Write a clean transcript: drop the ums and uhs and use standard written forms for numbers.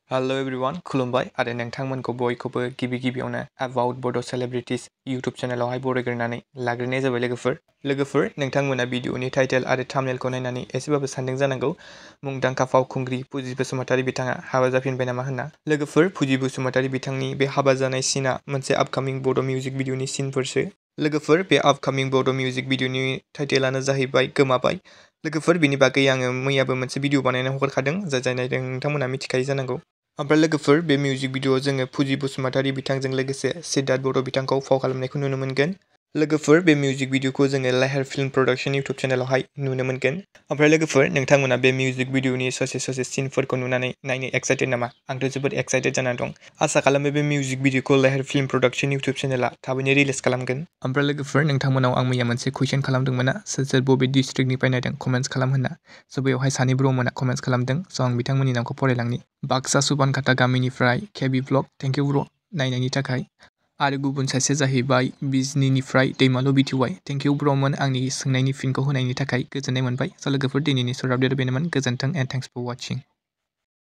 Hello everyone खुलुमबाय आरो नोंथांमोनखौ बयखौबो गिबियावनो अबाउट बड' सेलिब्रिटीज यूट्यूब चेनेलावहाय बरायग्रोनानै लाग्रोनाय जाबाय लोगोफोर नोंथांमोना भिडिअनि टाइटेल आरो थाम्बनेलखौ नायनानै एसेबाबो सानदों जानांगौ मुंदांखा फावखुंग्रि फुजि बसुमतारी बिथाङा हाबा जाफिनबाय नामा होनना। लोगोफोर फुजि बसुमतारी बिथांनि बे हाबा जानाय सीनआ मोनसे आपकामिं बड' मिउजिक भिडिअनि सीनफोरसो। लोगोफोर बे आपकामिं बड' मिउजिक भिडिअनि टाइटेलानो जाहैबाय गोमाबाय। लोगोफोर बेनि बागै आङो मैयाबो मोनसे भिडिअ बानायना हगारखादों जाय नायदों नोंथांमोना मिथिखायो जानांगौ। ओमफ्राय लोगोफोर बे मिउजिक भिडिअआव जोङो फुजि बसुमतारी बिथांजों लोगोसे सिद्धार्थ बर' बिथांखौ फाव खालामनायखौ नुनो मोनगोन। लोगोफोर बे मिउजिक भिडिअखौ जोङो लेहेर फिल्म प्रडाक्शन यूट्यूब चेनेलावहाय नुनो मोनगोन। ओमफ्राय लोगोफोर नोंथांमोना बे मिउजिक भिडिअनि ससे सीनफोरखौ नुनानै नायनो एक्साइटेड नामा? आंथ' जोबोद एक्साइटेड जाना दं। आसा खालामो बे मिउजिक भिडिअखौ लेहेर फिल्म प्रडाक्शन यूट्यूब चेनेला थाबैनो रिलिज खालामगोन। ओमफ्राय लोगोफोर नोंथांमोनाव आं मैया मोनसे कुइसन खालामदोंमोन सोर बबे डिस्ट्रिक्टनिफ्राय नायदों कमेन्ट्स खालाम होनना। स' बेवहाय सानै ब्र'मोना कमेन्ट्स खालामदों। स' आं बिथांमोननि नामखौ फरायलांनि। बाक्सा सुबानखाता गामिनिफ्राय केबि ब्लग थेंक इउ ब्र' नायनायनि थाखाय। आरो गुबुन सासेया जाहैबाय बिजनीनिफ्राय दैमालु बिटिवाइ थेंक इउ ब्र'मोन आंनि सोंनायनि फिनखौ होनायनि थाखाय गोजोननाय मोनबाय। स' लोगोफोर दिनैनि सर्ट आपडेट बेनोमोन। गोजोन्थों एन्ड थेंक्स फर वाचिं।